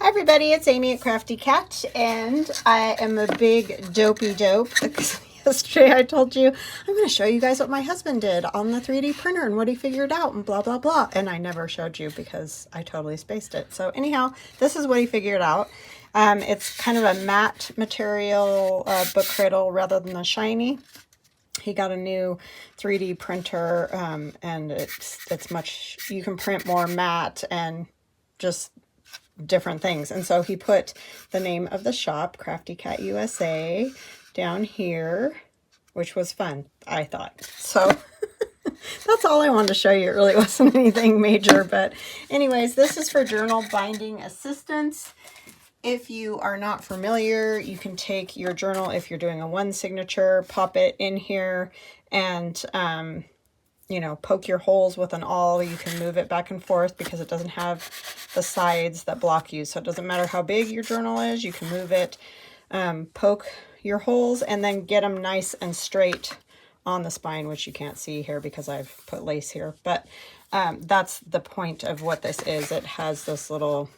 Hi everybody, it's Amy at Crafty Cat, and I am a big dopey dope because yesterday I told you I'm going to show you guys what my husband did on the 3D printer and what he figured out and blah blah blah, and I never showed you because I totally spaced it. So anyhow, this is what he figured out. It's kind of a matte material book cradle rather than the shiny. He got a new 3D printer, and it's much, you can print more matte and just different things. And so he put the name of the shop, Crafty Cat USA, down here, which was fun, I thought. So that's all I wanted to show you. It really wasn't anything major, but anyways, this is for journal binding assistance. If you are not familiar, you can take your journal, if you're doing a one signature, pop it in here and you know, poke your holes with an awl. You can move it back and forth because it doesn't have the sides that block you. So it doesn't matter how big your journal is, you can move it, poke your holes, and then get them nice and straight on the spine, which you can't see here because I've put lace here. But that's the point of what this is. It has this little,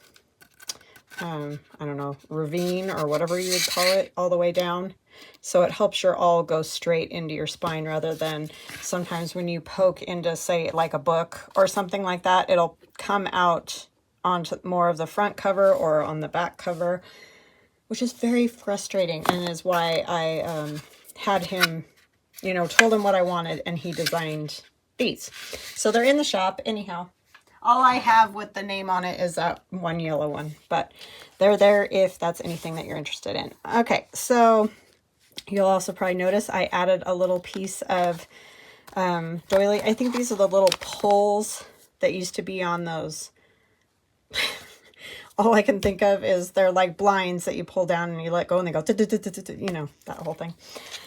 I don't know, ravine or whatever you would call it, all the way down. So it helps your awl go straight into your spine rather than sometimes when you poke into, say, like a book or something like that, it'll come out onto more of the front cover or on the back cover, which is very frustrating, and is why I had him, you know, told him what I wanted, and he designed these. So they're in the shop anyhow. All I have with the name on it is that one yellow one, but they're there if that's anything that you're interested in. Okay, so you'll also probably notice I added a little piece of doily. I think these are the little pulls that used to be on those. All I can think of is they're like blinds that you pull down and you let go and they go, you know, that whole thing.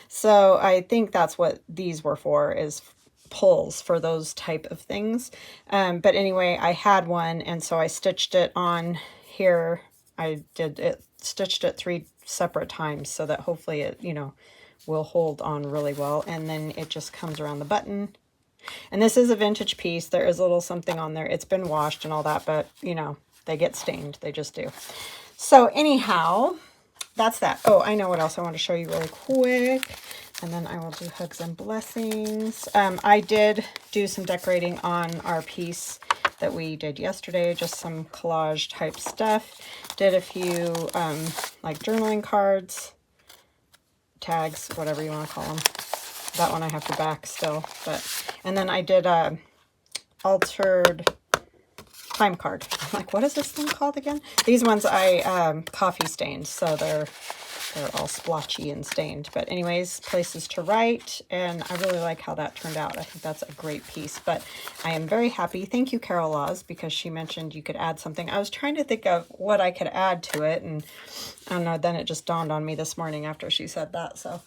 So I think that's what these were for, is pulls for those type of things. But anyway, I had one, and so I stitched it on here. I did it, stitched it 3 separate times so that hopefully it, you know, will hold on really well. And then it just comes around the button. And this is a vintage piece. There is a little something on there. It's been washed and all that, but you know, they get stained. They just do. So anyhow, that's that. Oh, I know what else I want to show you really quick. And then I will do hugs and blessings. I did do some decorating on our piece that we did yesterday, just some collage type stuff. Did a few like journaling cards, tags, whatever you want to call them. That one I have to back still, but, and then I did a altered time card. I'm like, what is this thing called again? These ones I coffee stained, so they're all splotchy and stained. But anyways, places to write, and I really like how that turned out. I think that's a great piece, but I am very happy. Thank you, Carol Laws, because she mentioned you could add something. I was trying to think of what I could add to it, and I don't know, then it just dawned on me this morning after she said that. So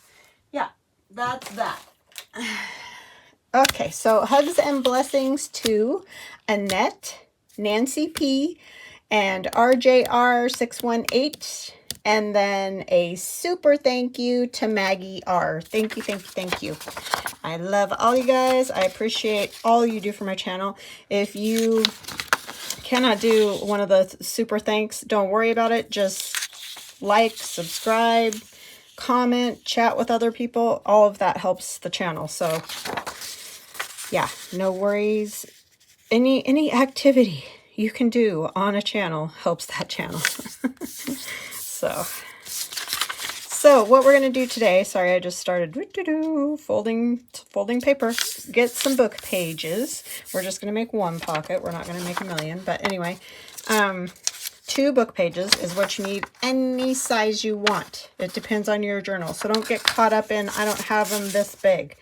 yeah, that's that. Okay, so hugs and blessings to Annette, Nancy P, and RJR618. And then a super thank you to Maggie R. Thank you, thank you, thank you. I love all you guys. I appreciate all you do for my channel. If you cannot do one of the super thanks, don't worry about it. Just like, subscribe, comment, chat with other people. All of that helps the channel. So yeah, no worries. Any activity you can do on a channel helps that channel. So what we're going to do today, sorry, I just started folding paper, get some book pages. We're just going to make one pocket. We're not going to make a million, but anyway, 2 book pages is what you need, any size you want. It depends on your journal. So don't get caught up in, I don't have them this big.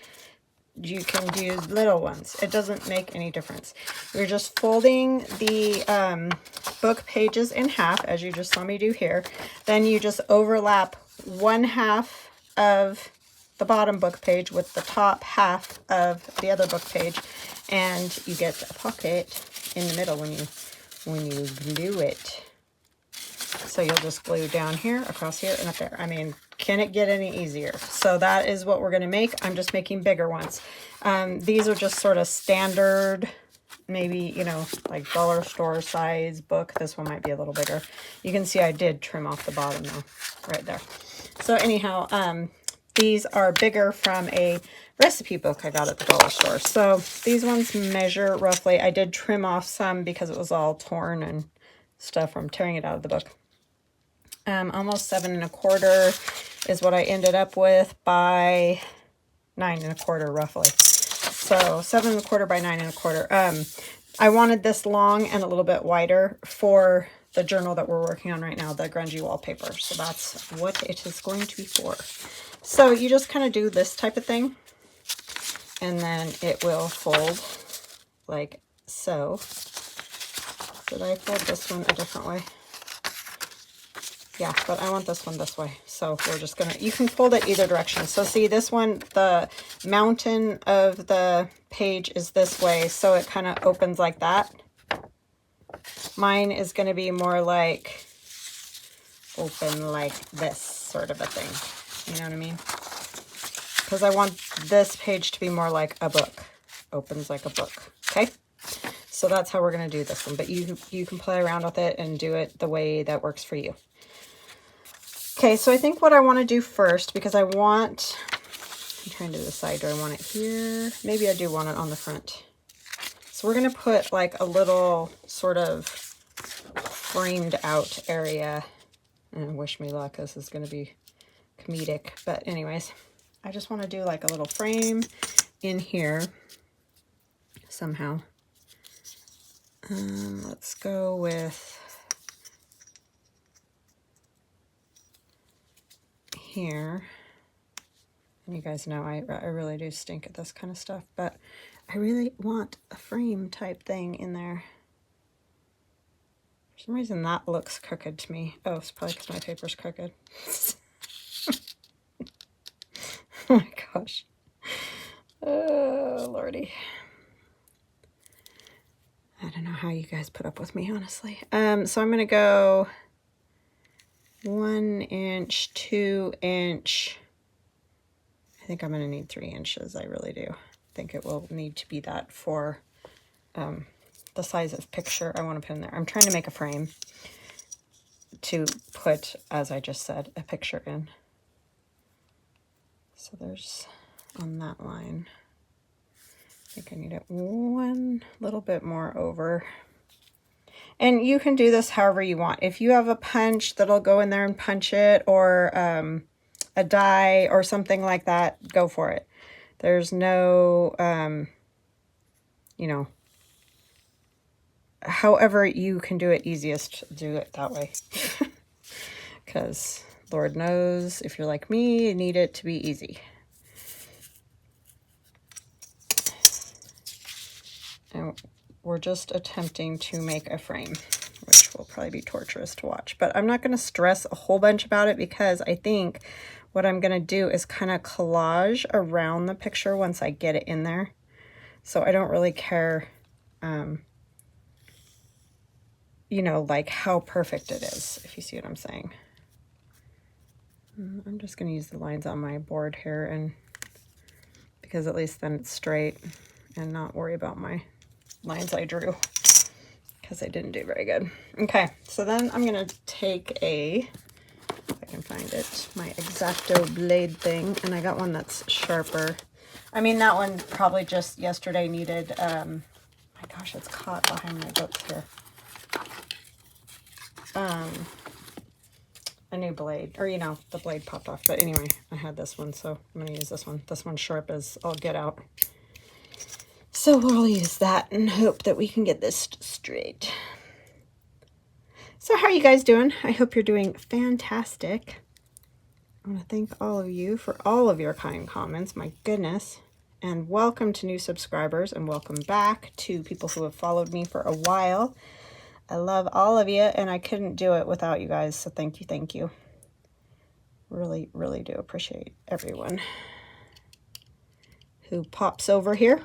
You can do little ones. It doesn't make any difference. You're just folding the book pages in half, as you just saw me do here. Then you just overlap 1/2 of the bottom book page with the top half of the other book page, and you get a pocket in the middle when you glue it. So you'll just glue down here, across here, and up there. I mean, can it get any easier? So that is what we're going to make. I'm just making bigger ones. These are just sort of standard maybe, you know, like dollar store size book. This one might be a little bigger. You can see I did trim off the bottom though, right there. So anyhow, these are bigger from a recipe book I got at the dollar store. So these ones measure roughly, I did trim off some because it was all torn and stuff from tearing it out of the book. Almost 7 1/4 is what I ended up with by 9 1/4 roughly. So 7 1/4 by 9 1/4. I wanted this long and a little bit wider for the journal that we're working on right now, the Grungy Wallpaper. So that's what it is going to be for. So you just kind of do this type of thing, and then it will fold like so. Did I fold this one a different way? Yeah, but I want this one this way. So we're just gonna, you can fold it either direction. So see this one, the mountain of the page is this way. So it kind of opens like that. Mine is gonna be more like open like this sort of a thing. You know what I mean? Because I want this page to be more like a book. Opens like a book, okay? So that's how we're gonna do this one. But you can play around with it and do it the way that works for you. Okay, so I think what I want to do first, because I'm trying to decide, do I want it here? Maybe I do want it on the front. So we're going to put like a little sort of framed out area. And wish me luck, this is going to be comedic. But anyways, I just want to do like a little frame in here somehow. Let's go with here. And you guys know I really do stink at this kind of stuff, but I really want a frame type thing in there. For some reason that looks crooked to me. Oh, it's probably because my paper's crooked. Oh my gosh. Oh, Lordy. I don't know how you guys put up with me, honestly. So I'm going to go 1 inch, 2 inch. I think I'm going to need 3 inches. I really do. I think it will need to be that for the size of picture I want to put in there. I'm trying to make a frame to put, as I just said, a picture in. So there's on that line. I think I need it one little bit more over. And you can do this however you want. If you have a punch that'll go in there and punch it, or a die or something like that, go for it. There's no, you know, however you can do it easiest, do it that way. Because Lord knows, if you're like me, you need it to be easy. And we're just attempting to make a frame, which will probably be torturous to watch. But I'm not going to stress a whole bunch about it, because I think what I'm going to do is kind of collage around the picture once I get it in there. So I don't really care, you know, like how perfect it is, if you see what I'm saying. I'm just going to use the lines on my board here, and because at least then it's straight, and not worry about my lines I drew, because I didn't do very good. Okay, so then I'm going to take a, if I can find it, my X-Acto blade thing, and I got one that's sharper. I mean, that one probably just yesterday needed, my gosh, it's caught behind my books here. A new blade, or, you know, the blade popped off. But anyway, I had this one, so I'm going to use this one. This one's sharp as all get out. So we'll use that and hope that we can get this straight. So how are you guys doing? I hope you're doing fantastic. I want to thank all of you for all of your kind comments. My goodness. And welcome to new subscribers, and welcome back to people who have followed me for a while. I love all of you, and I couldn't do it without you guys, so thank you, thank you. Really, really do appreciate everyone who pops over here.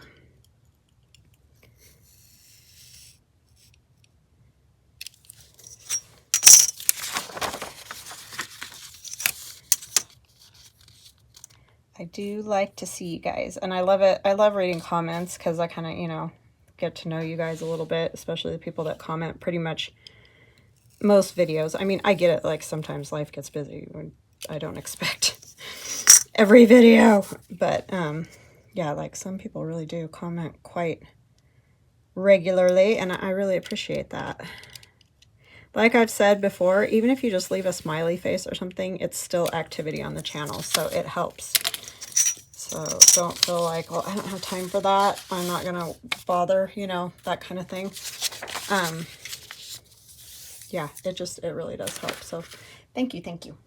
I do like to see you guys, and I love it. I love reading comments, because I kind of, you know, get to know you guys a little bit, especially the people that comment pretty much most videos. I mean, I get it, like sometimes life gets busy when I don't expect every video, but yeah, like some people really do comment quite regularly, and I really appreciate that. Like I've said before, even if you just leave a smiley face or something, it's still activity on the channel, so it helps. So don't feel like, well, I don't have time for that, I'm not gonna bother, you know, that kind of thing. Yeah, it really does help. So thank you, thank you.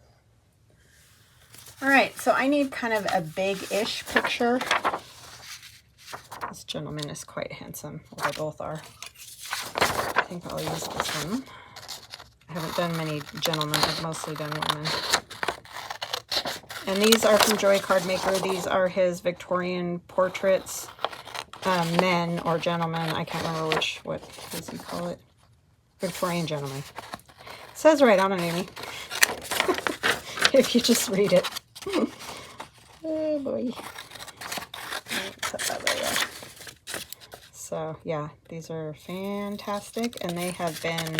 All right, so I need kind of a big-ish picture. This gentleman is quite handsome. Well, they both are. I think I'll use this one. I haven't done many gentlemen. I've mostly done women. And these are from JoeyCardmaker. These are his Victorian portraits, men or gentlemen. I can't remember what does he call it? Victorian gentleman. It says right on it, Amy. If you just read it. Oh boy. Put that there. So yeah, these are fantastic, and they have been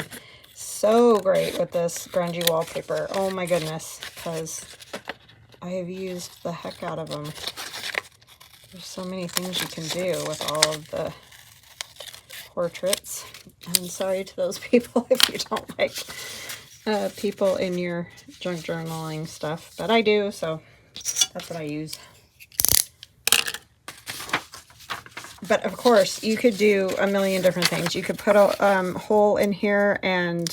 so great with this grungy wallpaper. Oh my goodness, because I have used the heck out of them. There's so many things you can do with all of the portraits. I'm sorry to those people if you don't like people in your junk journaling stuff, but I do, so that's what I use. But of course, you could do a million different things. You could put a hole in here and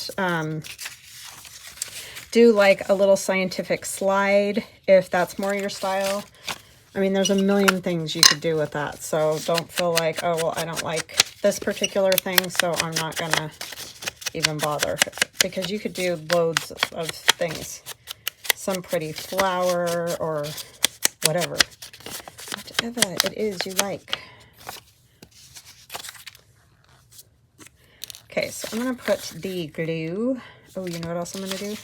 do like a little scientific slide if that's more your style. I mean, there's a million things you could do with that. So don't feel like, oh, well, I don't like this particular thing, so I'm not gonna even bother. Because you could do loads of things. Some pretty flower or whatever. Whatever it is you like. Okay, so I'm going to put the glue. Oh, you know what else I'm going to do?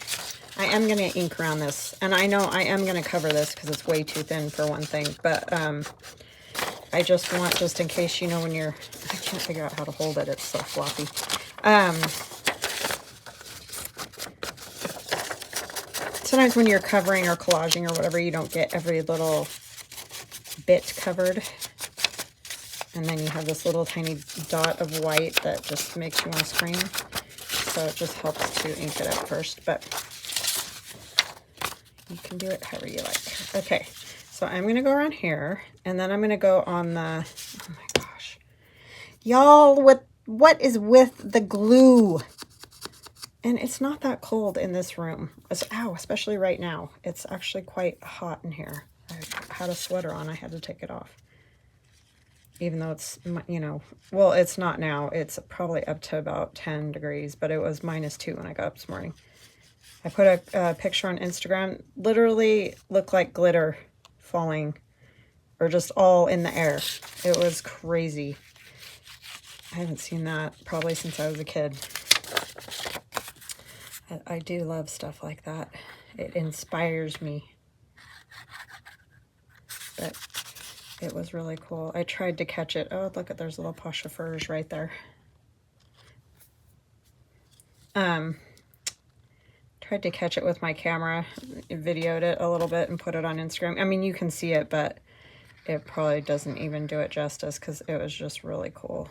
I am going to ink around this. And I know I am going to cover this because it's way too thin for one thing. But I just want, just in case, you know, when you're... I can't figure out how to hold it. It's so floppy. Sometimes when you're covering or collaging or whatever, you don't get every little bit covered. And then you have this little tiny dot of white that just makes you want to scream. So it just helps to ink it up first, but you can do it however you like. Okay, so I'm going to go around here, and then I'm going to go on the, oh my gosh. Y'all, what is with the glue? And it's not that cold in this room. Ow, especially right now. It's actually quite hot in here. I had a sweater on, I had to take it off. Even though it's, you know, well, it's not now. It's probably up to about 10 degrees, but it was -2 when I got up this morning. I put a picture on Instagram. Literally looked like glitter falling, or just all in the air. It was crazy. I haven't seen that probably since I was a kid. I do love stuff like that. It inspires me. But it was really cool. I tried to catch it. Oh, look at, there's little Pasha furs right there. Tried to catch it with my camera, videoed it a little bit and put it on Instagram. I mean, you can see it, but it probably doesn't even do it justice because it was just really cool.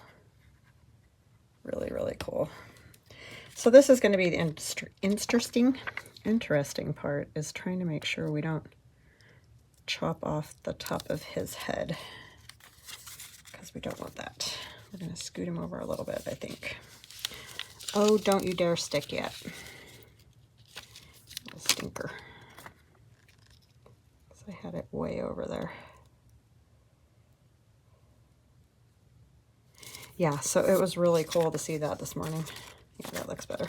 Really, really cool. So this is going to be the interesting part, is trying to make sure we don't chop off the top of his head, because we don't want that. We're going to scoot him over a little bit, I think. Oh, don't you dare stick yet. Little stinker. Because I had it way over there. Yeah, so it was really cool to see that this morning. Yeah, that looks better.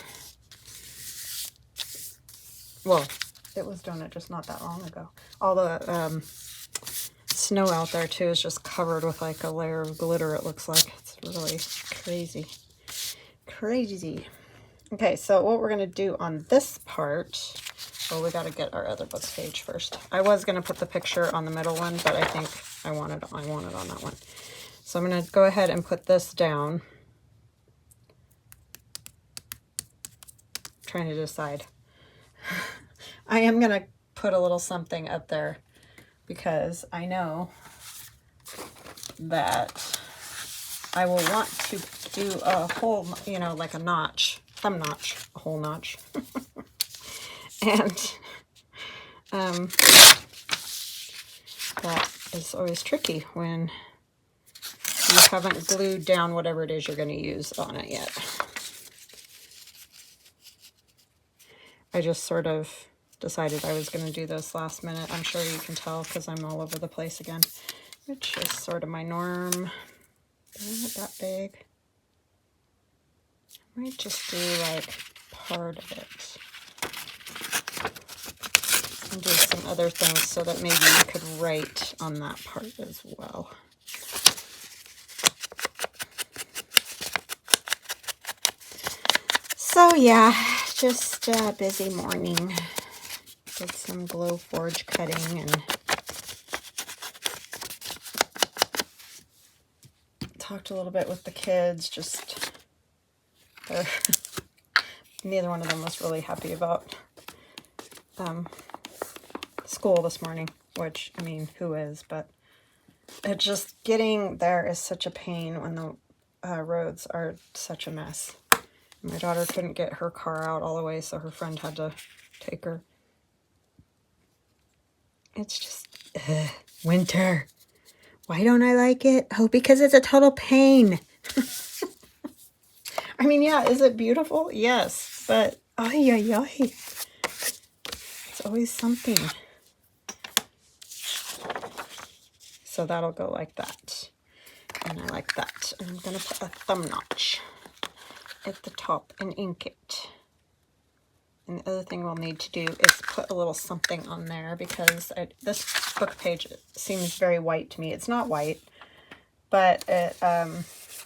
Well, it was doing it just not that long ago. All the snow out there too is just covered with like a layer of glitter, it looks like. It's really crazy. Crazy. Okay, so what we're going to do on this part, well, we got to get our other book page first. I was going to put the picture on the middle one, but I think I want it on that one. So I'm going to go ahead and put this down. I'm trying to decide. I am going to put a little something up there because I know that I will want to do a whole, you know, like a notch, thumb notch, a whole notch. And that is always tricky when you haven't glued down whatever it is you're going to use on it yet. I just sort of decided I was going to do this last minute. I'm sure you can tell because I'm all over the place again, which is sort of my norm. They're not that big. I might just do like part of it. And do some other things so that maybe you could write on that part as well. So yeah, just a busy morning. Did some glow forge cutting and talked a little bit with the kids. Just neither one of them was really happy about school this morning, which, I mean, who is? But it just getting there is such a pain when the roads are such a mess. My daughter couldn't get her car out all the way, so her friend had to take her. It's just winter. Why don't I like it? Oh, because it's a total pain. I mean, yeah, is it beautiful? Yes, but ay, ay, ay. It's always something. So that'll go like that. And I like that. And I'm going to put a thumb notch at the top and ink it. And the other thing we'll need to do is put a little something on there because this book page seems very white to me. It's not white, but it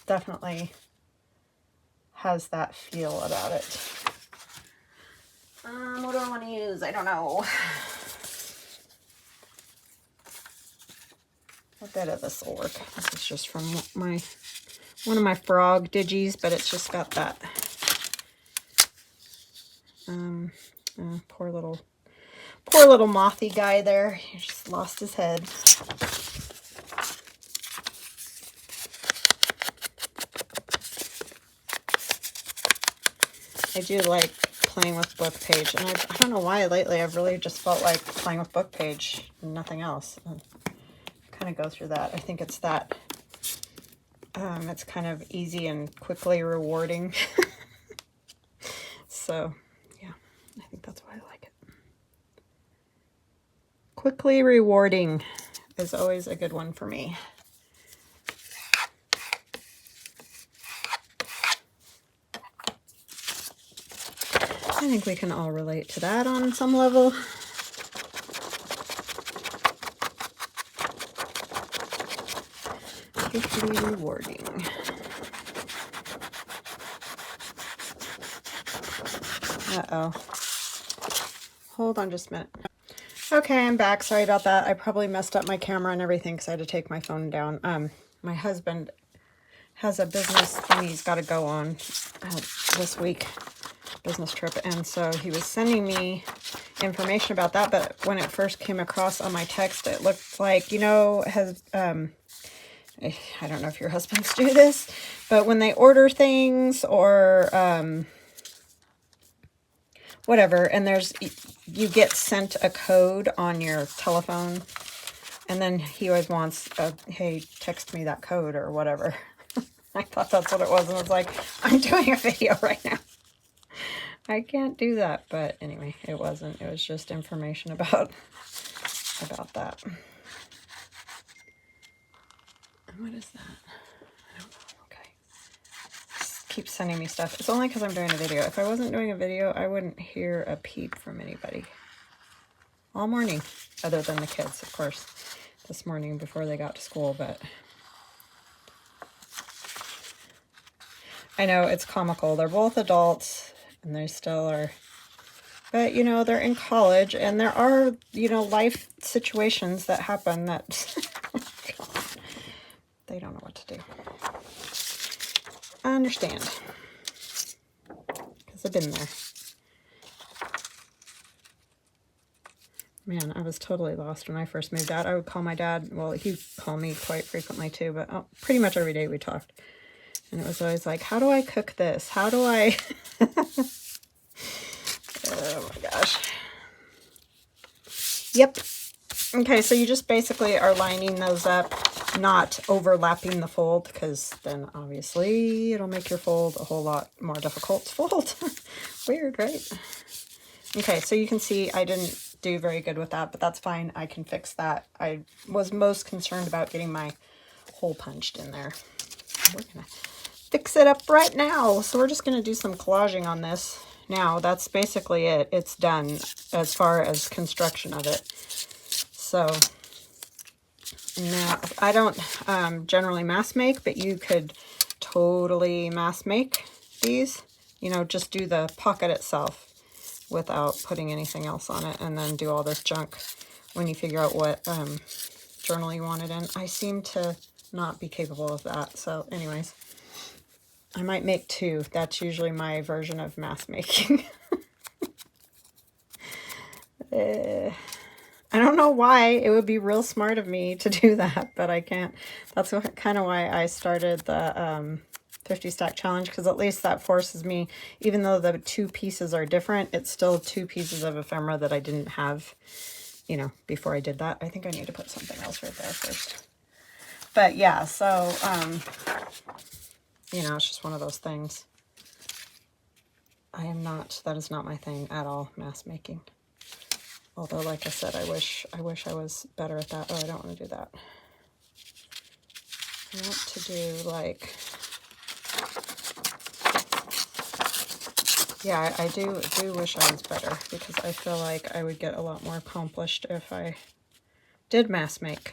definitely has that feel about it. What do I want to use? I don't know. I bet this will work. This is just from one of my frog digis, but it's just got that poor little mothy guy there. He just lost his head. I do like playing with book page, and I don't know why lately I've really just felt like playing with book page and nothing else. I kind of go through that. I think it's that it's kind of easy and quickly rewarding. So yeah, I think that's why I like it. Quickly rewarding is always a good one for me. I think we can all relate to that on some level. Quickly rewarding. Uh-oh. Hold on just a minute. Okay, I'm back. Sorry about that. I probably messed up my camera and everything because I had to take my phone down. My husband has a business thing he's got to go on this week, business trip, and so he was sending me information about that, but when it first came across on my text, it looked like, you know, I don't know if your husbands do this, but when they order things or whatever, and you get sent a code on your telephone, and then he always wants hey, text me that code or whatever. I thought that's what it was, and I was like, I'm doing a video right now. I can't do that, but anyway, it wasn't. It was just information about that. What is that? I don't know. Okay. Just keep sending me stuff. It's only because I'm doing a video. If I wasn't doing a video, I wouldn't hear a peep from anybody all morning, other than the kids, of course, this morning before they got to school. But I know it's comical. They're both adults, and they still are. But, you know, they're in college, and there are, you know, life situations that happen that... They don't know what to do. I understand. Because I've been there. Man, I was totally lost when I first moved out. I would call my dad. Well, he'd call me quite frequently too, but pretty much every day we talked. And it was always like, how do I cook this? How do I... Oh my gosh. Yep. Okay, so you just basically are lining those up, not overlapping the fold, because then obviously it'll make your fold a whole lot more difficult to fold. Weird, right? Okay, so you can see I didn't do very good with that, but that's fine. I can fix that. I was most concerned about getting my hole punched in there. We're gonna fix it up right now. So we're just gonna do some collaging on this. Now that's basically it. It's done as far as construction of it. So now I don't generally mass make, but you could totally mass make these. You know, just do the pocket itself without putting anything else on it, and then do all this junk when you figure out what journal you want it in. I seem to not be capable of that. So anyways, I might make two. That's usually my version of mass making. I don't know why. It would be real smart of me to do that, but I can't. That's kind of why I started the 50 stack challenge, because at least that forces me, even though the two pieces are different, it's still two pieces of ephemera that I didn't have, you know, before I did that. I think I need to put something else right there first. But yeah, so, you know, it's just one of those things. That is not my thing at all, mass making. Although, like I said, I wish I was better at that. Oh, I don't want to do that. I want to do like, yeah, I do wish I was better, because I feel like I would get a lot more accomplished if I did mass make.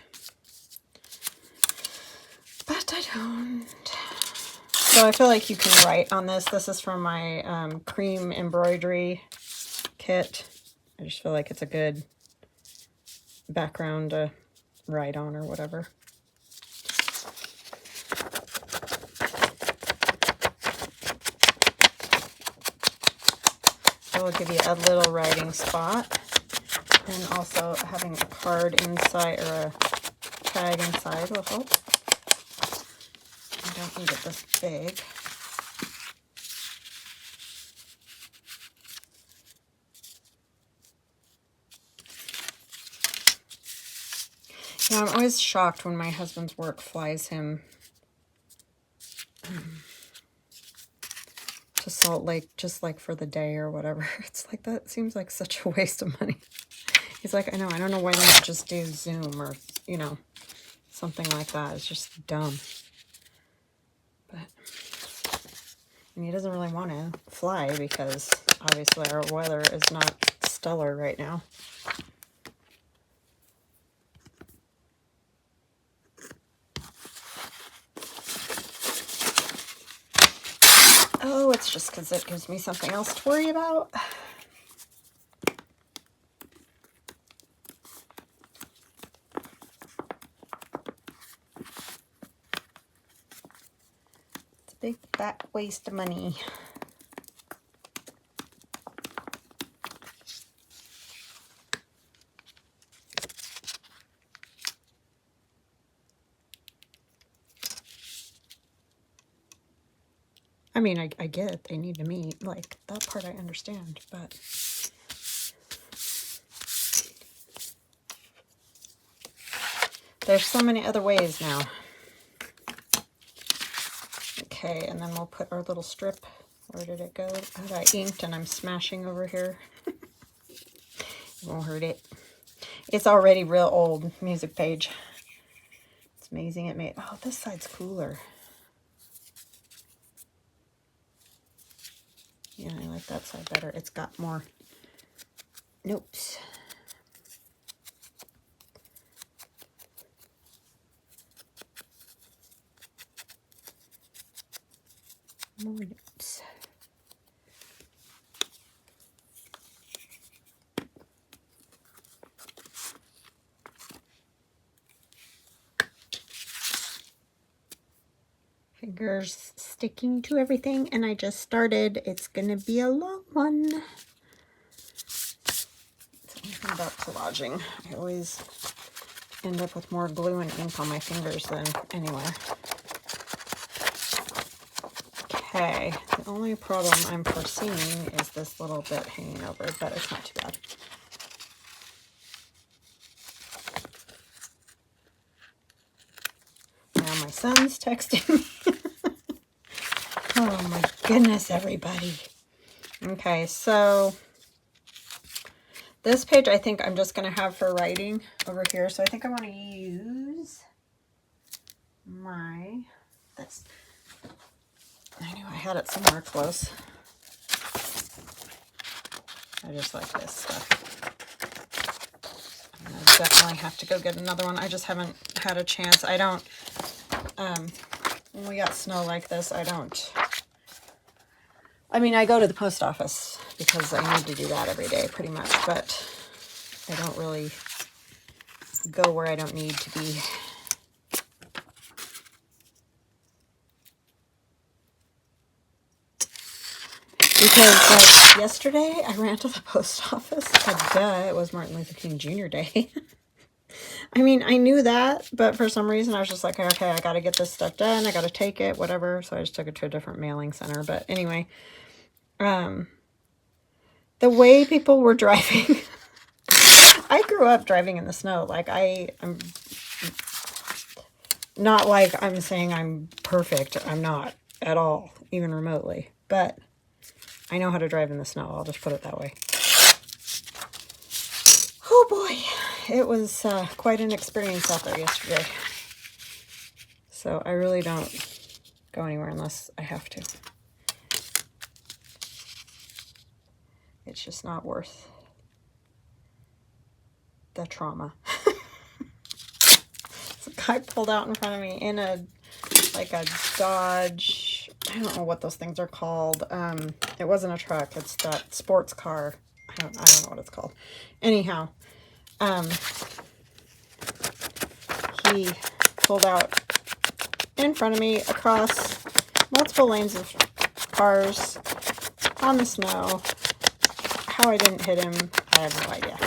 But I don't. So I feel like you can write on this. This is from my cream embroidery kit. I just feel like it's a good background to write on or whatever. So it'll give you a little writing spot. And also having a card inside, or a tag inside, will help. I don't need it this big. Yeah, I'm always shocked when my husband's work flies him to Salt Lake, just like for the day or whatever. It's like, that seems like such a waste of money. He's like, I know, I don't know why they don't just do Zoom or, you know, something like that. It's just dumb. But, and he doesn't really want to fly, because obviously our weather is not stellar right now. Oh, it's just because it gives me something else to worry about. It's a big fat waste of money. I mean, I get it. They need to meet. Like, that part I understand, but... there's so many other ways now. Okay, and then we'll put our little strip. Where did it go? Oh, I inked and I'm smashing over here. Won't hurt it. It's already real old music page. It's amazing it made... oh, this side's cooler. Yeah, I like that side better. It's got more notes. More notes. Fingers sticking to everything, and I just started. It's gonna be a long one. It's anything about collaging. I always end up with more glue and ink on my fingers than anywhere. Okay, the only problem I'm foreseeing is this little bit hanging over, but it's not too bad. Now my son's texting me. Oh my goodness, everybody. Okay, so this page I think I'm just going to have for writing over here. So I think I want to use this. I knew I had it somewhere close. I just like this stuff. I'm going to definitely have to go get another one. I just haven't had a chance. I don't, when we got snow like this, I mean, I go to the post office because I need to do that every day pretty much, but I don't really go where I don't need to be. Because like yesterday, I ran to the post office. Duh, it was Martin Luther King Jr. Day. I mean, I knew that, but for some reason I was just like, okay, I got to get this stuff done. I got to take it, whatever. So I just took it to a different mailing center. But anyway, the way people were driving, I grew up driving in the snow. Like I'm not like I'm saying I'm perfect. I'm not at all, even remotely. But I know how to drive in the snow. I'll just put it that way. Oh boy, it was quite an experience out there yesterday. So I really don't go anywhere unless I have to. It's just not worth the trauma. So a guy pulled out in front of me in a Dodge, I don't know what those things are called. It wasn't a truck, it's that sports car. I don't know what it's called. Anyhow, he pulled out in front of me across multiple lanes of cars on the snow. How I didn't hit him, I have no idea.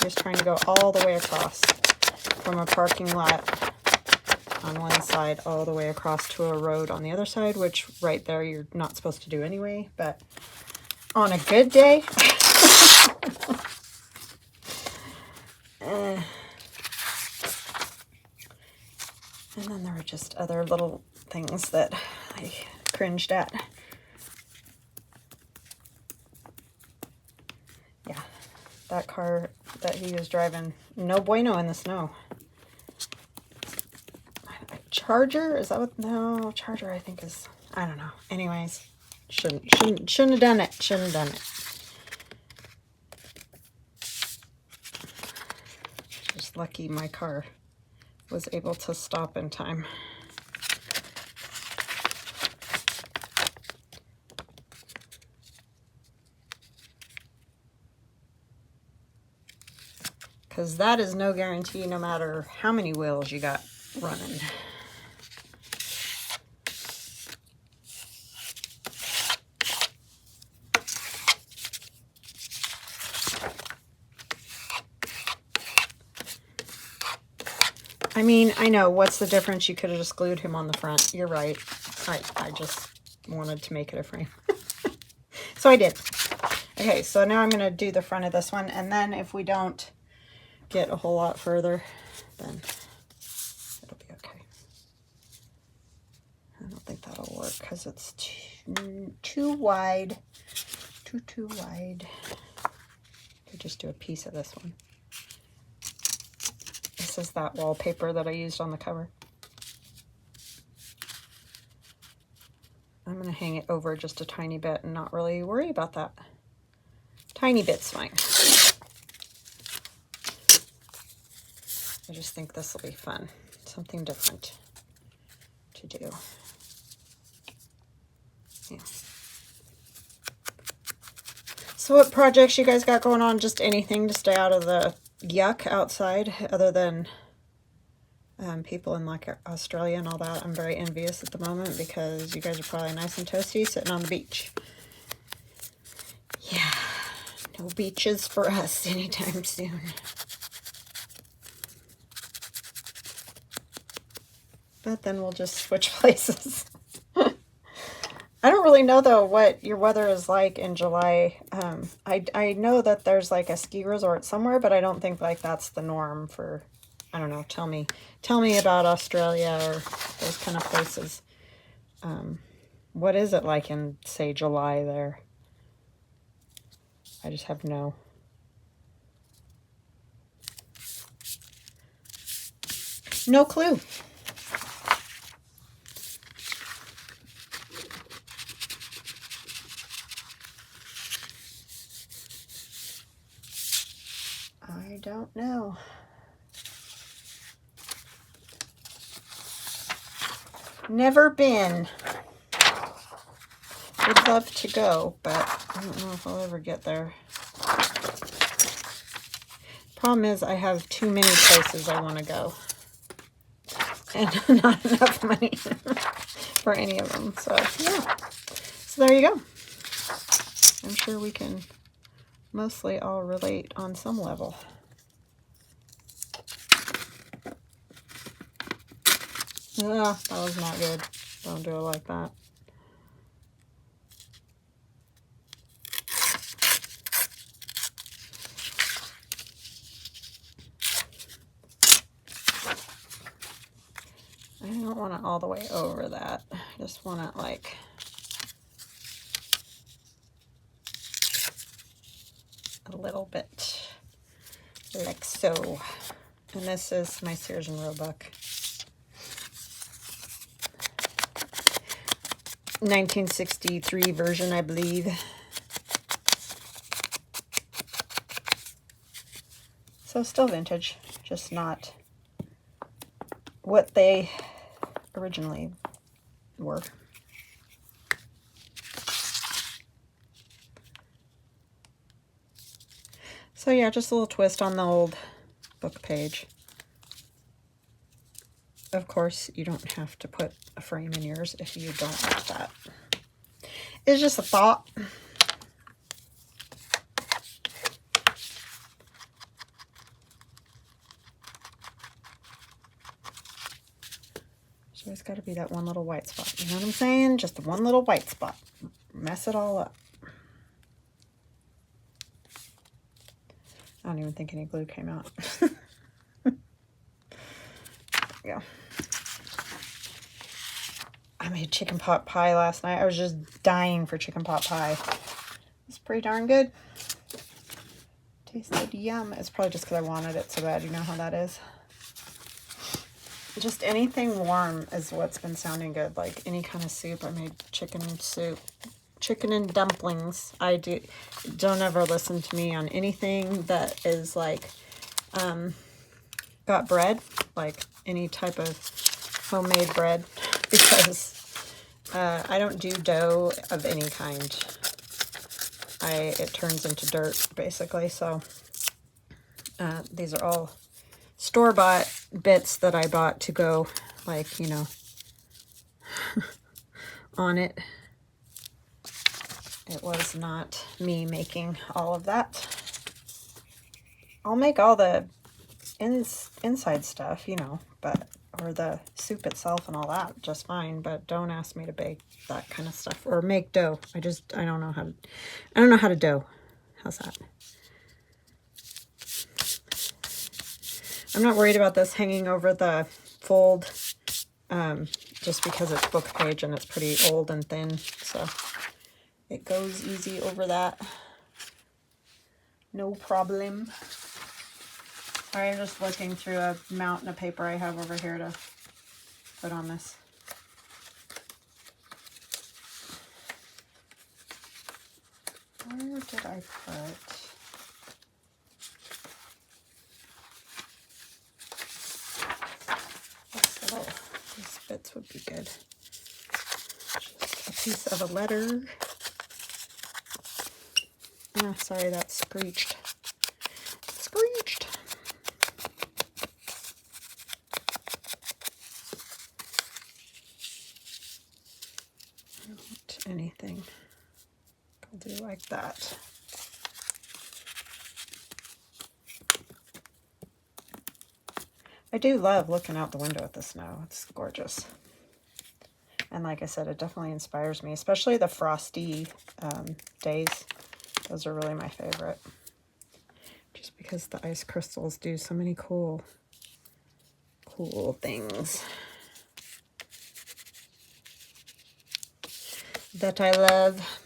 He was trying to go all the way across from a parking lot on one side all the way across to a road on the other side, which right there you're not supposed to do anyway, but on a good day, and then there were just other little things that I cringed at. Yeah, that car that he was driving, no bueno in the snow. Charger, is that what? No, Charger I think is, I don't know. Anyways, shouldn't have done it. Shouldn't have done it. Just lucky my car was able to stop in time. Because that is no guarantee no matter how many wheels you got running. I mean, I know, what's the difference? You could have just glued him on the front. You're right. I just wanted to make it a frame. So I did. Okay, so now I'm going to do the front of this one, and then if we don't get a whole lot further, then it'll be okay. I don't think that'll work because it's too wide. Too wide. Could just do a piece of this one. This is that wallpaper that I used on the cover. I'm going to hang it over just a tiny bit and not really worry about that. Tiny bit's fine. I just think this will be fun. Something different to do. Yeah. So what projects you guys got going on? Just anything to stay out of the yuck outside other than people in like Australia and all that. I'm very envious at the moment because you guys are probably nice and toasty sitting on the beach. Yeah, no beaches for us anytime soon. But then we'll just switch places. I don't really know though what your weather is like in July. I know that there's like a ski resort somewhere, but I don't think like that's the norm for, I don't know, tell me about Australia or those kind of places. What is it like in, say, July there? I just have no clue. I don't know. Never been. Would love to go, but I don't know if I'll ever get there. Problem is I have too many places I want to go. And not enough money for any of them. So, yeah. So there you go. I'm sure we can mostly all relate on some level. Ah, that was not good. Don't do it like that. I don't want it all the way over that. I just want it like a little bit like so. And this is my Sears and Roebuck 1963 version, I believe. So still vintage, just not what they originally were. So yeah, just a little twist on the old book page. Of course, you don't have to put a frame in yours if you don't want that. It's just a thought. So it's got to be that one little white spot. You know what I'm saying? Just the one little white spot. Mess it all up. I don't even think any glue came out. There we go. I made chicken pot pie last night. I was just dying for chicken pot pie. It's pretty darn good. Tasted yum. It's probably just because I wanted it so bad. You know how that is. Just anything warm is what's been sounding good. Like any kind of soup. I made chicken soup. Chicken and dumplings. Don't ever listen to me on anything that is like got bread, like any type of homemade bread, because I don't do dough of any kind. It turns into dirt basically. So these are all store-bought bits that I bought to go, like, you know, on it. It was not me making all of that. I'll make all the inside stuff, you know, or the soup itself and all that just fine, but don't ask me to bake that kind of stuff or make dough. I don't know how to dough. How's that? I'm not worried about this hanging over the fold, just because it's book page and it's pretty old and thin, so it goes easy over that. No problem. I'm just looking through a mountain of paper I have over here to put on this. Where did I put? These bits would be good. Just a piece of a letter. Oh, sorry, that screeched. Screeched. thing. I'll do like that. I do love looking out the window at the snow. It's gorgeous. And like I said, it definitely inspires me, especially the frosty days. Those are really my favorite. Just because the ice crystals do so many cool things that I love.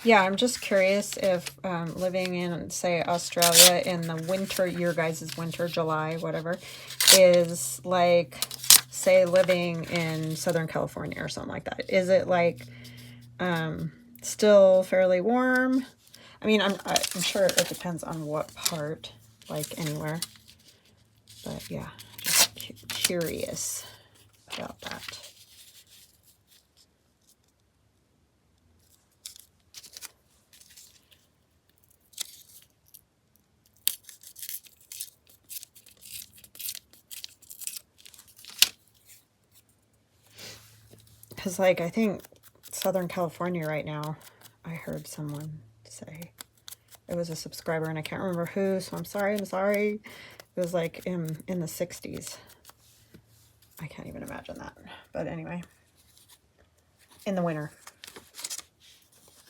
Yeah, I'm just curious if living in, say, Australia in the winter, your guys' winter, July, whatever, is like, say, living in Southern California or something like that. Is it like still fairly warm? I mean, I'm sure it depends on what part, like anywhere. But yeah, just curious about that. Because, like, I think Southern California right now, I heard someone say, it was a subscriber, and I can't remember who, so I'm sorry. It was, like, in the 60s. I can't even imagine that. But anyway, in the winter.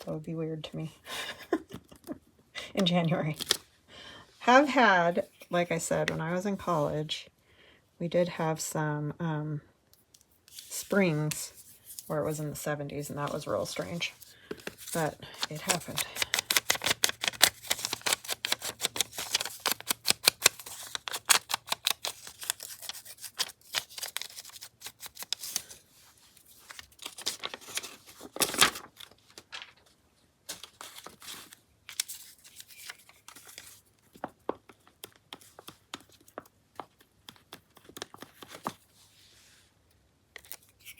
That would be weird to me. In January. Have had, like I said, when I was in college, we did have some springs where it was in the 70s, and that was real strange. But it happened.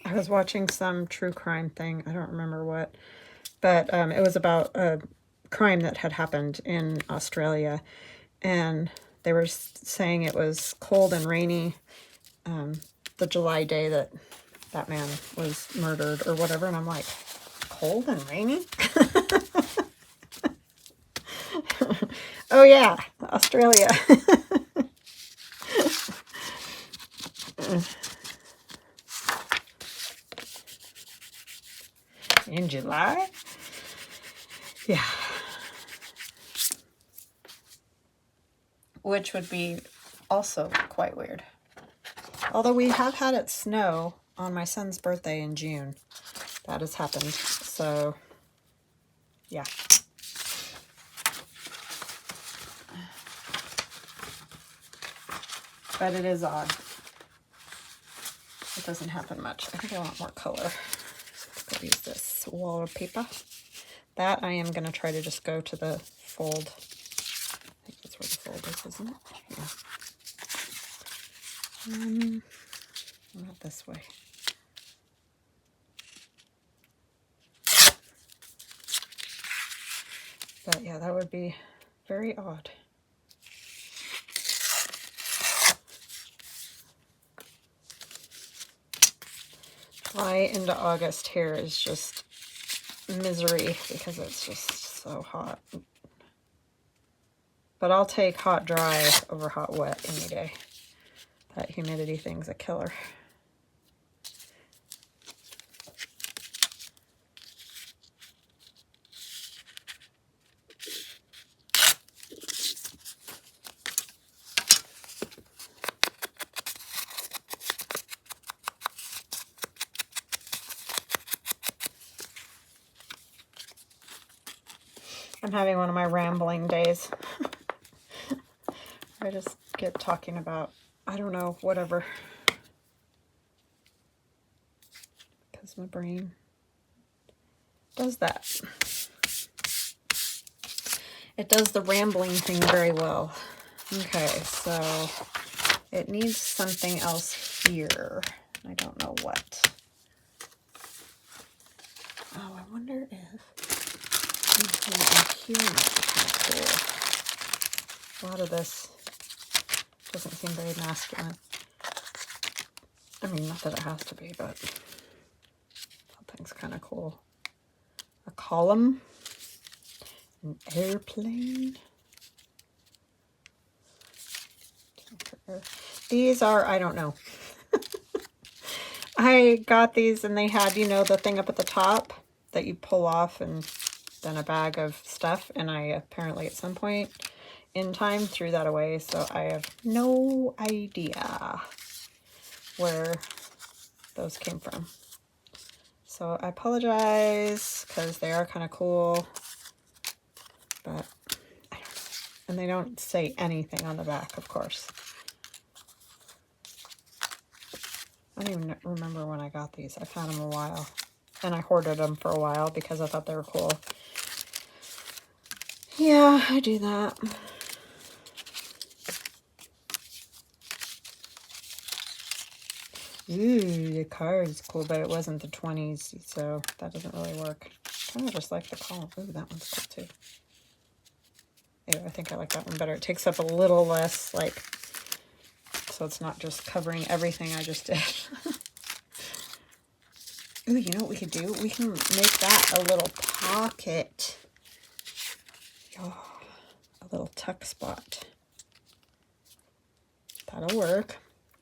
I was watching some true crime thing. I don't remember what. But it was about a crime that had happened in Australia. And they were saying it was cold and rainy the July day that that man was murdered or whatever. And I'm like, cold and rainy? Oh, yeah, Australia. In July? Yeah. Which would be also quite weird. Although we have had it snow on my son's birthday in June. That has happened. So, yeah. But it is odd. It doesn't happen much. I think I want more color. So I'll use this wallpaper. That I am going to try to just go to the fold. I think that's where the fold is, isn't it? Yeah. Not this way. But yeah, that would be very odd. July into August here is just misery because it's just so hot. But I'll take hot dry over hot wet any day. That humidity thing's a killer. I'm having one of my rambling days. I just get talking about, I don't know, whatever. Because my brain does that. It does the rambling thing very well. Okay, so it needs something else here. I don't know what. Oh, I wonder if anything in here might be kind of cool. A lot of this doesn't seem very masculine. I mean, not that it has to be, but something's kind of cool. A column, an airplane. These are, I don't know. I got these and they had, you know, the thing up at the top that you pull off and then a bag of stuff. And I apparently at some point in time threw that away. So I have no idea where those came from. So I apologize because they are kind of cool, but I don't know. And they don't say anything on the back, of course. I don't even remember when I got these. I found them a while. And I hoarded them for a while because I thought they were cool. Yeah, I do that. Ooh, the card is cool, but it wasn't the 20s, so that doesn't really work. I kind of just like the column. Ooh, that one's cool too. Ew, I think I like that one better. It takes up a little less, like, so it's not just covering everything I just did. Ooh, you know what we could do? We can make that a little pocket. Oh, a little tuck spot. That'll work.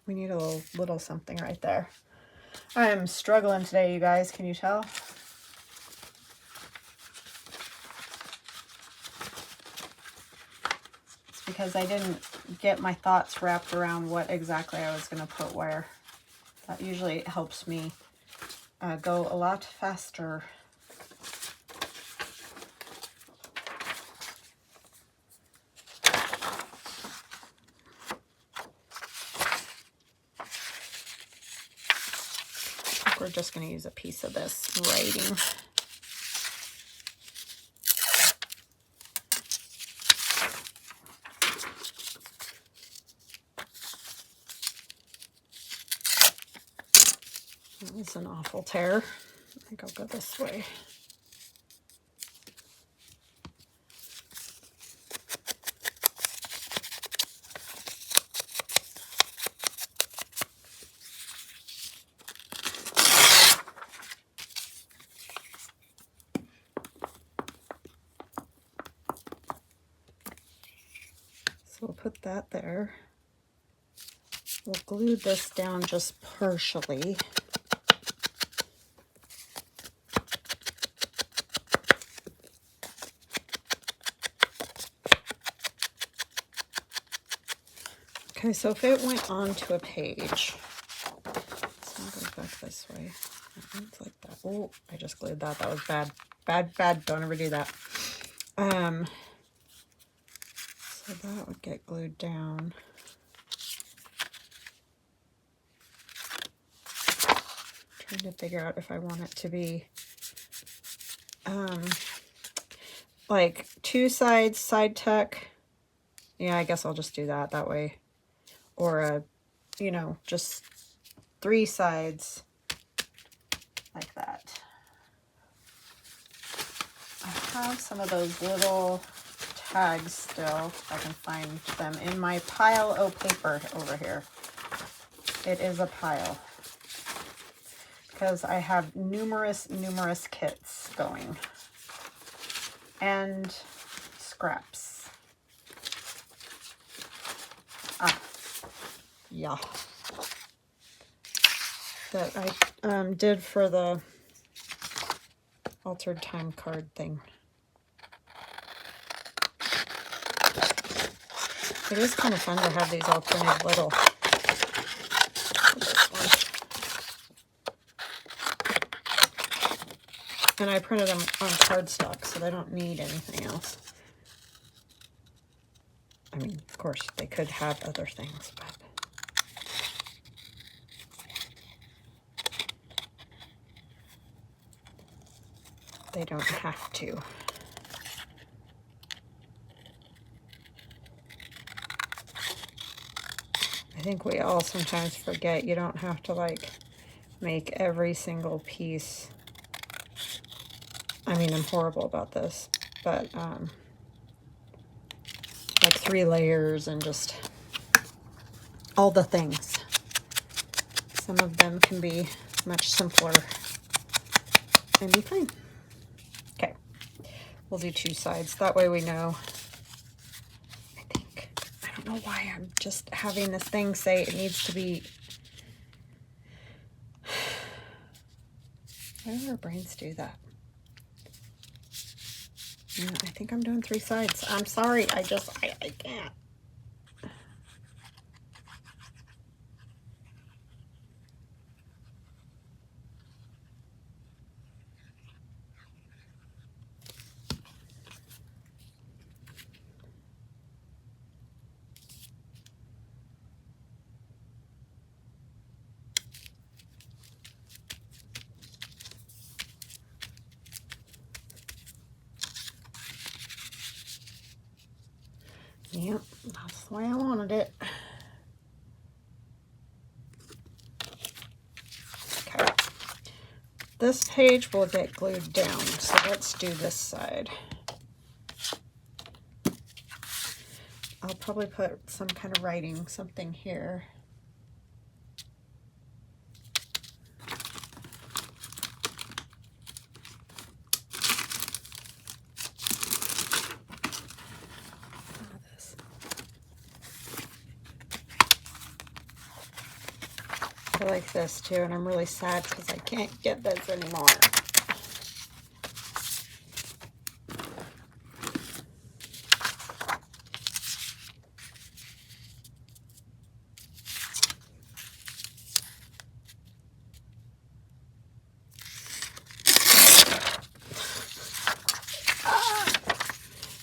We need a little something right there. I am struggling today, you guys. Can you tell? It's because I didn't get my thoughts wrapped around what exactly I was going to put where. That usually helps me go a lot faster. We're just going to use a piece of this writing. That was an awful tear. I think I'll go this way. So we'll put that there. We'll glue this down just partially. Okay, so if it went onto a page, so I'll go back this way. That one's like that. Oh, I just glued that. That was bad. Bad, bad. Don't ever do that. So that would get glued down. Trying to figure out if I want it to be like 2 sides side tuck. Yeah, I guess I'll just do that way. Or a, you know, just 3 sides like that. I have some of those little tags still, if I can find them, in my pile of paper over here. It is a pile because I have numerous kits going and scraps. Yeah, that I did for the altered time card thing. It is kind of fun to have these all printed little. This one. And I printed them on cardstock, so they don't need anything else. I mean, of course, they could have other things, but they don't have to. I think we all sometimes forget you don't have to like make every single piece I mean, I'm horrible about this, but like 3 layers and just all the things. Some of them can be much simpler and be fine. Okay, we'll do 2 sides. That way we know. I don't know why I'm just having this thing say it needs to be. Why do our brains do that? Yeah, I think I'm doing 3 sides. I'm sorry, I can't. Yep, that's the way I wanted it. Okay. This page will get glued down, so let's do this side. I'll probably put some kind of writing, something here. I like this too, and I'm really sad because I can't get this anymore.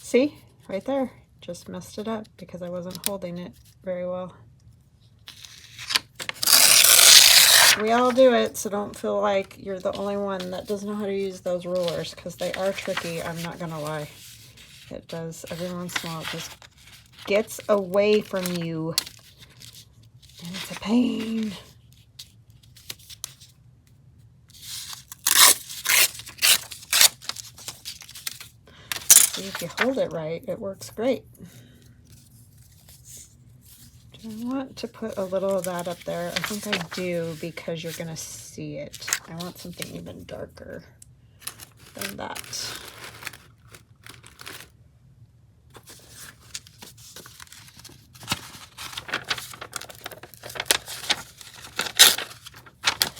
See, right there, just messed it up because I wasn't holding it very well. We all do it, so don't feel like you're the only one that doesn't know how to use those rulers, because they are tricky, I'm not gonna lie. It does, every once in a while, it just gets away from you, and it's a pain. See, if you hold it right, it works great. Do I want to put a little of that up there? I think I do, because you're going to see it. I want something even darker than that.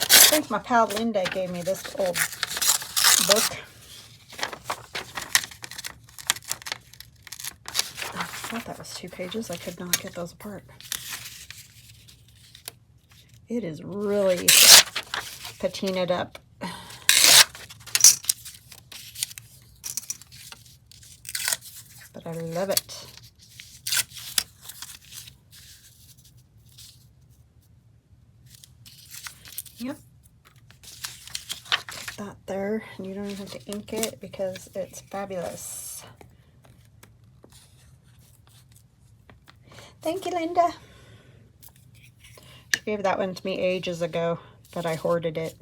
I think my pal Linda gave me this old book. I thought that was 2 pages. I could not get those apart. It is really patinaed up. But I love it. Yep. Put that there. And you don't even have to ink it because it's fabulous. Thank you, Linda. She gave that one to me ages ago, but I hoarded it.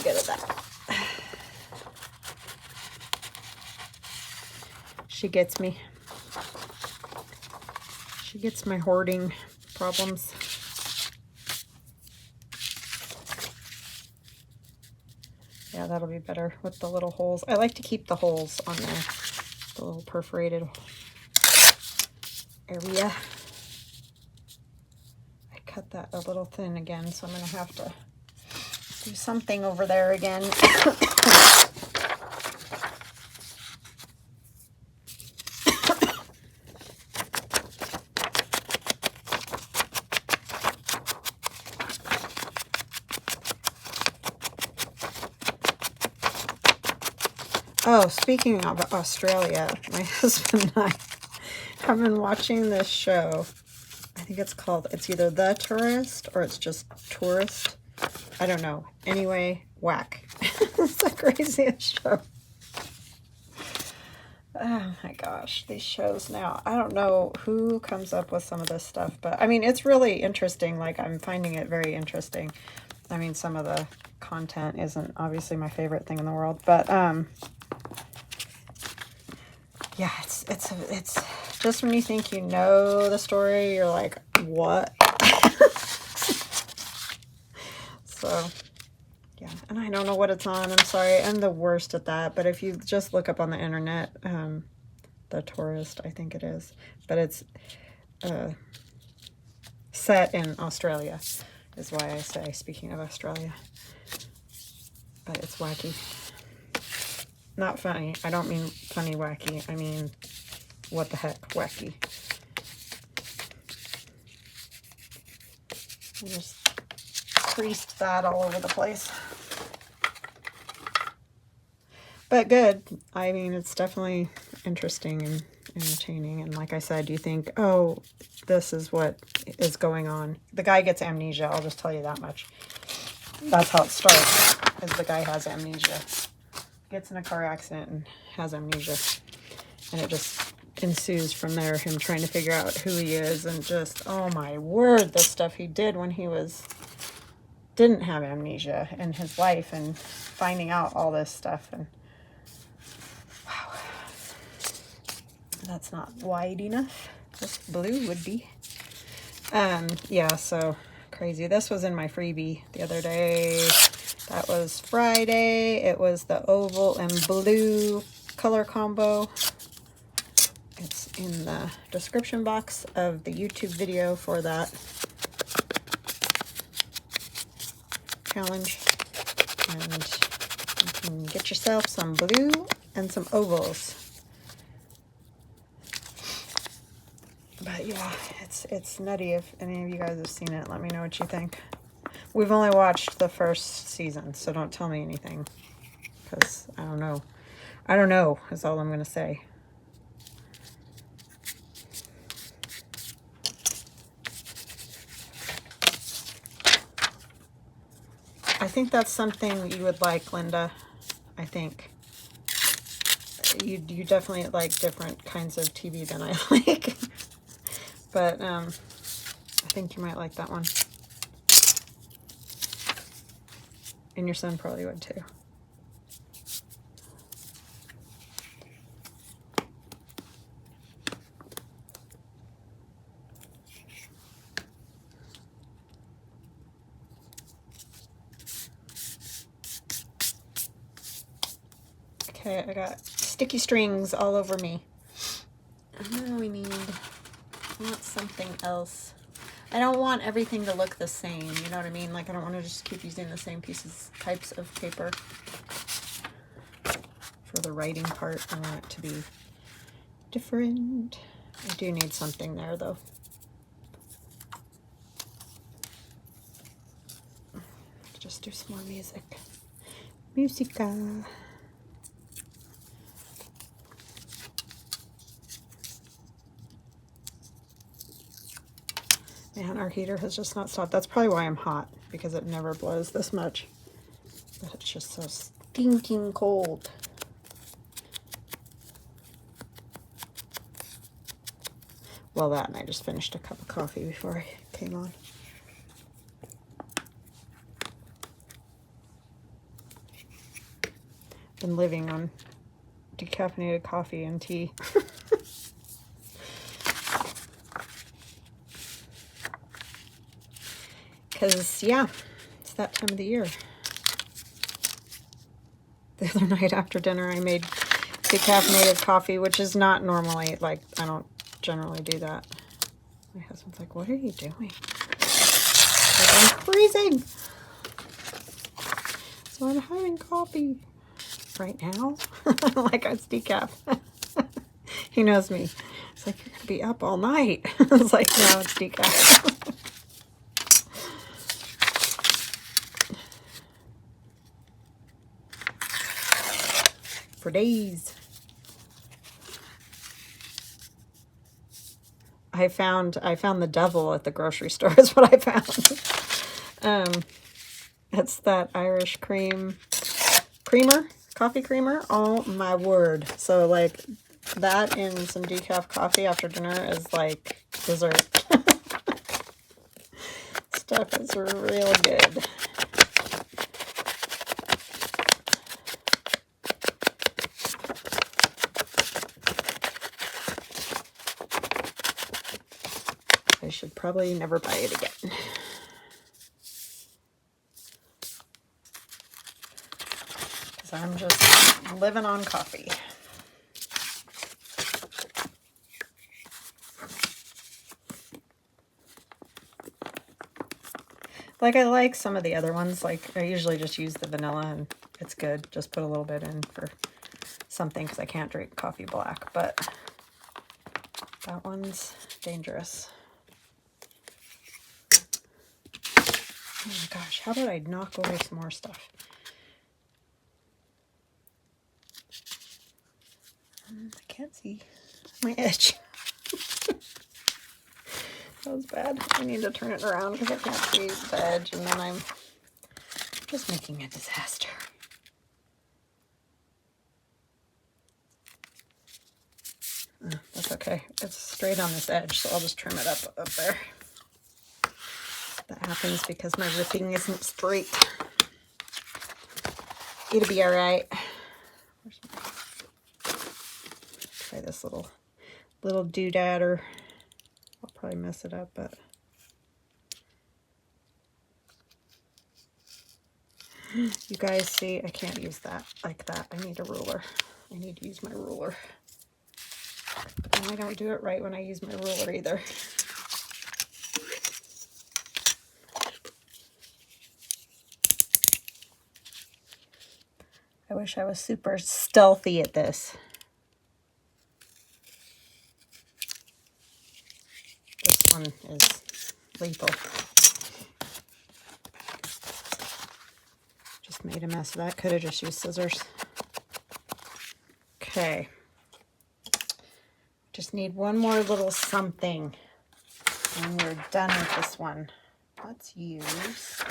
Get it back. She gets me. She gets my hoarding problems. Yeah, that'll be better with the little holes. I like to keep the holes on there, the little perforated area. I cut that a little thin again, so I'm going to have to do something over there again. Oh, speaking of Australia, my husband and I have been watching this show. I think it's called, it's either The Tourist or it's just Tourist. I don't know. Anyway, whack. It's the craziest show. Oh my gosh, these shows now. I don't know who comes up with some of this stuff, but I mean, it's really interesting. Like, I'm finding it very interesting. I mean, some of the content isn't obviously my favorite thing in the world, but yeah, it's just when you think you know the story, you're like, what? So yeah, and I don't know what it's on. I'm sorry, I'm the worst at that. But if you just look up on the internet, The Tourist, I think it is, but it's set in Australia, is why I say, speaking of Australia. But it's wacky. Not funny. I don't mean funny wacky. I mean, what the heck, wacky. I just creased that all over the place. But good. I mean, it's definitely interesting and entertaining. And like I said, you think, oh, this is what is going on. The guy gets amnesia. I'll just tell you that much. That's how it starts, is the guy has amnesia. Gets in a car accident and has amnesia. And it just ensues from there, him trying to figure out who he is, and just, oh my word, the stuff he did when he didn't have amnesia in his life, and finding out all this stuff. And wow, that's not wide enough. This blue would be. Yeah, so crazy. This was in my freebie the other day. That was Friday. It was the oval and blue color combo. It's in the description box of the YouTube video for that challenge. And you can get yourself some blue and some ovals. But yeah, it's nutty. If any of you guys have seen it, let me know what you think. We've only watched the first season, so don't tell me anything, because I don't know. I don't know is all I'm going to say. I think that's something you would like, Linda. I think you definitely like different kinds of TV than I like. But I think you might like that one. And your son probably would too. Okay, I got sticky strings all over me. And now we want something else. I don't want everything to look the same, you know what I mean? Like, I don't want to just keep using the same types of paper. For the writing part, I want it to be different. I do need something there, though. Just do some more music. Musica. Man, our heater has just not stopped. That's probably why I'm hot, because it never blows this much. But it's just so stinking cold. Well, that, and I just finished a cup of coffee before I came on. Been living on decaffeinated coffee and tea. Because, yeah, it's that time of the year. The other night after dinner, I made decaffeinated coffee, which is not normally, like, I don't generally do that. My husband's like, what are you doing? Like, I'm freezing. So I'm having coffee right now. Like, it's decaf. He knows me. It's like, you're going to be up all night. I was like, no, it's decaf. For days. I found the devil at the grocery store is what I found. It's that Irish creamer, coffee creamer. Oh my word. So like that and some decaf coffee after dinner is like dessert. Stuff is real good. I should probably never buy it again. Because I'm just living on coffee. Like, I like some of the other ones. Like, I usually just use the vanilla and it's good. Just put a little bit in for something because I can't drink coffee black. But that one's dangerous. Oh my gosh, how about I knock over some more stuff? I can't see my edge. That was bad. I need to turn it around because I can't see the edge, and then I'm just making a disaster. That's okay. It's straight on this edge, so I'll just trim it up there. That happens because my ripping isn't straight. It'll be all right. Try this little doodad, or I'll probably mess it up, but you guys see, I can't use that like that. I need a ruler. I need to use my ruler. And I don't do it right when I use my ruler either. I wish I was super stealthy at this. This one is lethal. Just made a mess of that. Could have just used scissors. Okay. Just need one more little something and we're done with this one. Let's use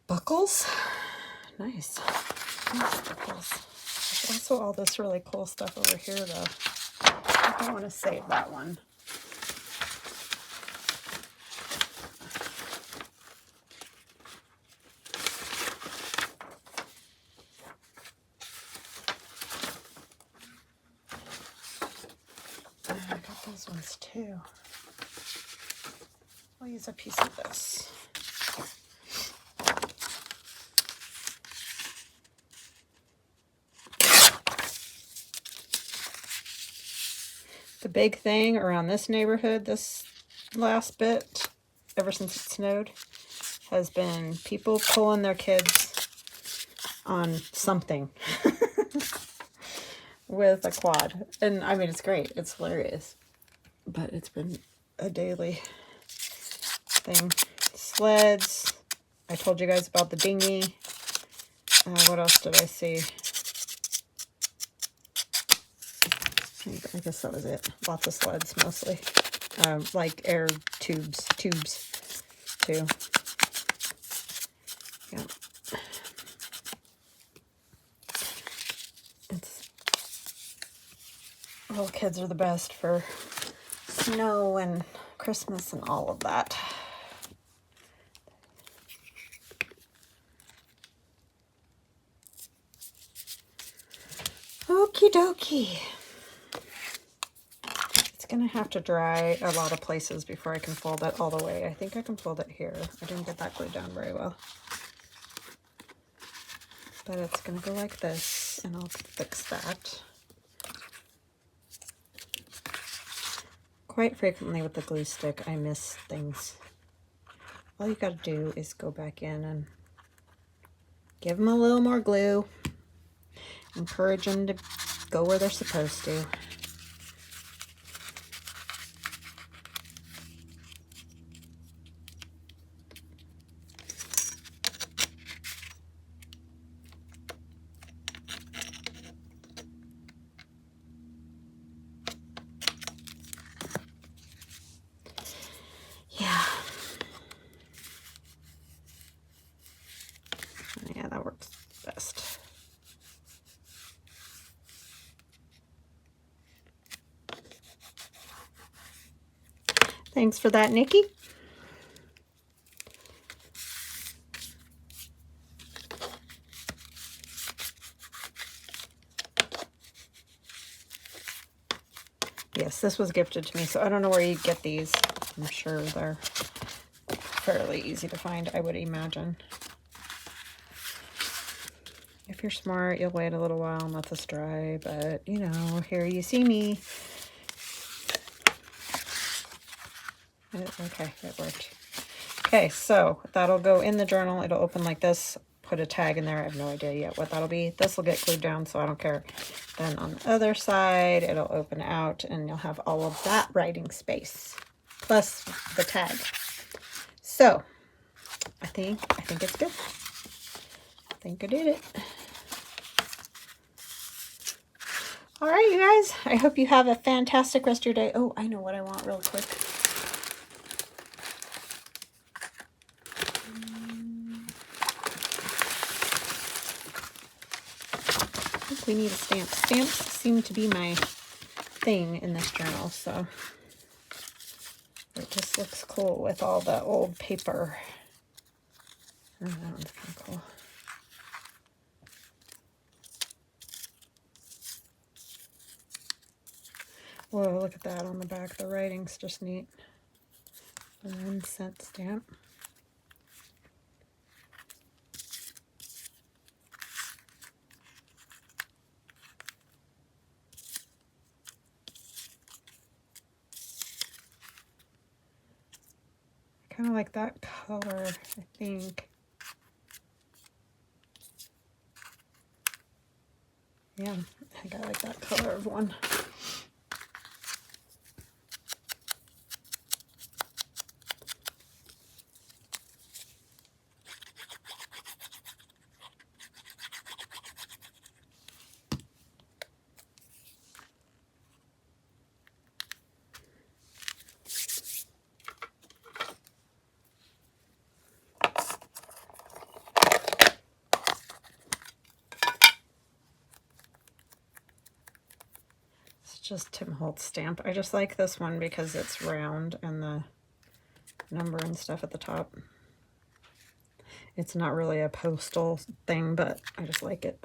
buckles. Nice. Nice buckles. There's also all this really cool stuff over here though. I think I want to save that one. I got those ones too. I'll use a piece of this. The big thing around this neighborhood this last bit, ever since it snowed, has been people pulling their kids on something with a quad. And I mean, it's great. It's hilarious. But it's been a daily thing. Sleds. I told you guys about the dinghy. What else did I see? I guess that was it. Lots of sleds, mostly. Like air tubes too. Yeah. Little kids are the best for snow and Christmas and all of that. Okie dokie. It's gonna have to dry a lot of places before I can fold it all the way. I think I can fold it here. I didn't get that glued down very well. But it's gonna go like this, and I'll fix that. Quite frequently with the glue stick, I miss things. All you gotta do is go back in and give them a little more glue. Encourage them to go where they're supposed to. Yeah, that works best. Thanks for that, Nikki. Yes, this was gifted to me, so I don't know where you get these. I'm sure they're fairly easy to find, I would imagine. If you're smart, you'll wait a little while and let this dry, but, you know, here you see me. Okay, it worked. Okay, so that'll go in the journal. It'll open like this. Put a tag in there. I have no idea yet what that'll be. This will get glued down, so I don't care. Then on the other side, it'll open out, and you'll have all of that writing space, plus the tag. So, I think it's good. I think I did it. All right, you guys. I hope you have a fantastic rest of your day. Oh, I know what I want real quick. I think we need a stamp. Stamps seem to be my thing in this journal, so it just looks cool with all the old paper. Oh, that one's kind of cool. Whoa, look at that on the back. The writing's just neat. A 1-cent stamp. I kind of like that color, I think. Yeah, I think I like that color of one. Just Tim Holtz stamp. I just like this one because it's round and the number and stuff at the top. It's not really a postal thing, but I just like it.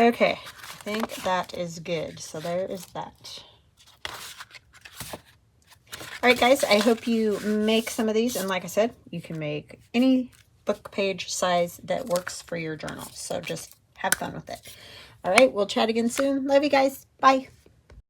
Okay, I think that is good. So there is that. All right, guys, I hope you make some of these. And like I said, you can make any book page size that works for your journal. So just have fun with it. All right, we'll chat again soon. Love you guys. Bye.